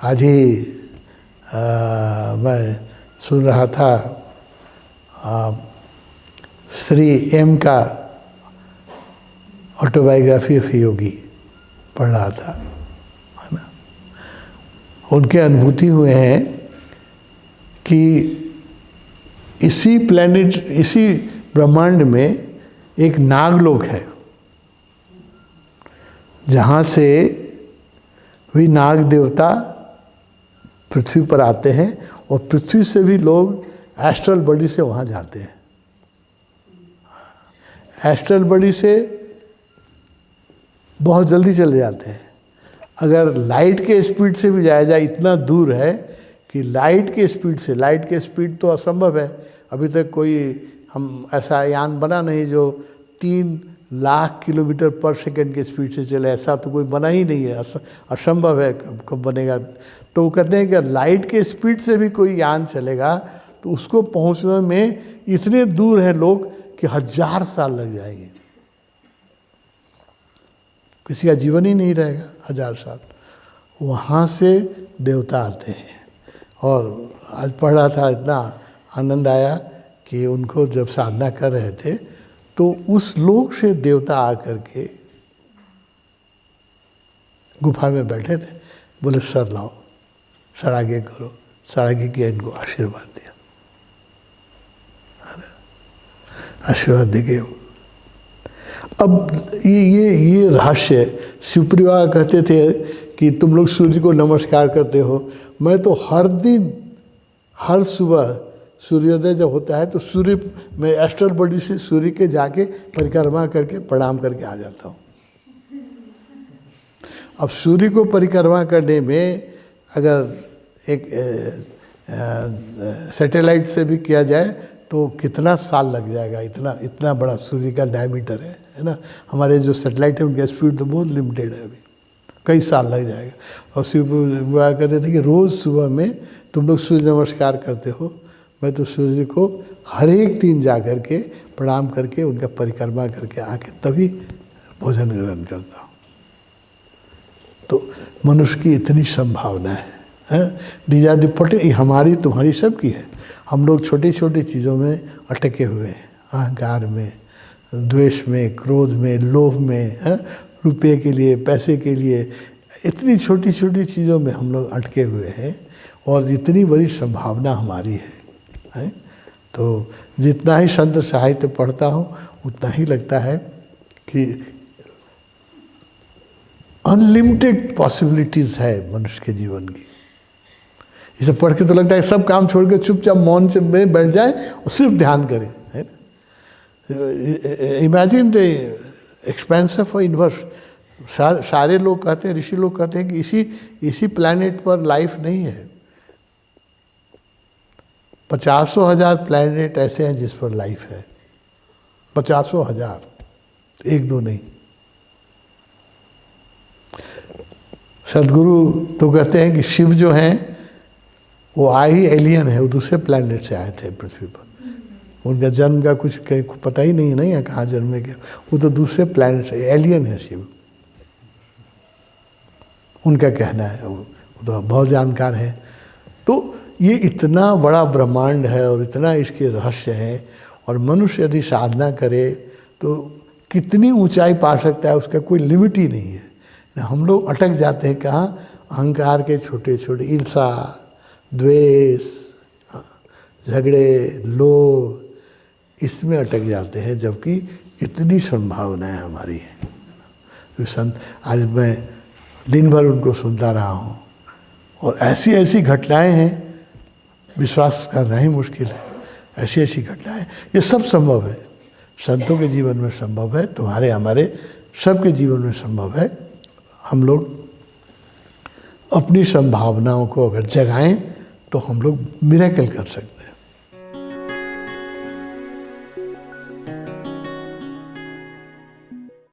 आज ही मैं सुन रहा था श्री एम का ऑटोबायोग्राफी ऑफ योगी पढ़ रहा था, है ना। उनके अनुभूति हुए हैं कि इसी प्लेनेट, इसी ब्रह्मांड में एक नागलोक है, जहाँ से भी नाग देवता पृथ्वी पर आते हैं और पृथ्वी से भी लोग एस्ट्रल बॉडी से वहाँ जाते हैं। एस्ट्रल बॉडी से बहुत जल्दी चले जाते हैं। अगर लाइट के स्पीड से भी जाया जाए, इतना दूर है कि लाइट के स्पीड से, लाइट के स्पीड तो असंभव है, अभी तक कोई हम ऐसा यान बना नहीं जो 3 लाख किलोमीटर पर सेकंड के स्पीड से चले, ऐसा तो कोई बना ही नहीं है, असंभव है, कब बनेगा। तो वो कहते हैं कि लाइट के स्पीड से भी कोई यान चलेगा तो उसको पहुंचने में इतने दूर हैं लोग कि 1000 साल लग जाएंगे, किसी का जीवन ही नहीं रहेगा 1000 साल। वहाँ से देवता आते हैं। और आज पढ़ा था, इतना आनंद आया कि उनको जब साधना कर रहे थे तो उस लोक से देवता आकर के गुफा में बैठे थे, बोले सर लाओ, सर आगे करो, सर आगे किया, इनको आशीर्वाद दिया, आशीर्वाद देके। अब ये रहस्य, शिवप्रिया कहते थे कि तुम लोग सूर्य को नमस्कार करते हो, मैं तो हर दिन, हर सुबह सूर्योदय जब होता है तो सूर्य में एस्ट्रल बॉडी से सूर्य के जाके परिक्रमा करके प्रणाम करके आ जाता हूँ। अब सूर्य को परिक्रमा करने में अगर एक सैटेलाइट से भी किया जाए तो कितना साल लग जाएगा, इतना बड़ा सूर्य का डायमीटर है ना। हमारे जो सैटेलाइट है उनका स्पीड तो बहुत लिमिटेड है, अभी कई साल लग जाएगा। और शिव कहते थे कि रोज़ सुबह में तुम लोग सूर्य नमस्कार करते हो, मैं तो सूर्य को हर एक दिन जा कर के प्रणाम करके उनका परिक्रमा करके आके तभी भोजन ग्रहण करता हूँ। तो मनुष्य की इतनी संभावना है। दीज आर द पोटेंशियल, हमारी तुम्हारी सबकी है। हम लोग छोटी छोटी चीज़ों में अटके हुए हैं, अहंकार में, द्वेष में, क्रोध में, लोभ में, रुपये के लिए, पैसे के लिए, इतनी छोटी छोटी चीज़ों में हम लोग अटके हुए हैं। और इतनी बड़ी संभावना हमारी है। तो जितना ही संत साहित्य पढ़ता हूँ उतना ही लगता है कि अनलिमिटेड पॉसिबिलिटीज़ है मनुष्य के जीवन की। इसे पढ़ के तो लगता है सब काम छोड़ के चुपचाप मौन से बैठ जाए और सिर्फ ध्यान करें, है ना। इमेजिन द एक्सपेंसिव और यूनिवर्स। सारे लोग कहते हैं, ऋषि लोग कहते हैं कि इसी प्लैनेट पर लाइफ नहीं है। 50,000 प्लैनेट ऐसे हैं जिस पर लाइफ है, 50,000, 1-2 नहीं। सदगुरु तो कहते हैं कि शिव जो हैं वो आए ही एलियन है, वो दूसरे प्लैनेट से आए थे पृथ्वी पर। उनका जन्म का कुछ पता ही नहीं है, नहीं है कहाँ जन्मे के, वो तो दूसरे प्लैनेट से एलियन है शिव, उनका कहना है। वो तो बहुत जानकार हैं। तो ये इतना बड़ा ब्रह्मांड है और इतना इसके रहस्य हैं, और मनुष्य यदि साधना करे तो कितनी ऊंचाई पा सकता है, उसका कोई लिमिट ही नहीं है। हम लोग अटक जाते हैं कहाँ, अहंकार के छोटे छोटे, ईर्षा, द्वेष, झगड़े, लोभ, इसमें अटक जाते हैं, जबकि इतनी संभावनाएं हमारी हैं। तो संत, आज मैं दिन भर उनको सुनता रहा हूँ और ऐसी ऐसी घटनाएं हैं, विश्वास करना ही मुश्किल है। ऐसी ऐसी घटनाएं, ये सब संभव है, संतों के जीवन में संभव है, तुम्हारे हमारे सबके जीवन में संभव है। हम लोग अपनी संभावनाओं को अगर जगाएं तो हम लोग मिरेकल कर सकते हैं।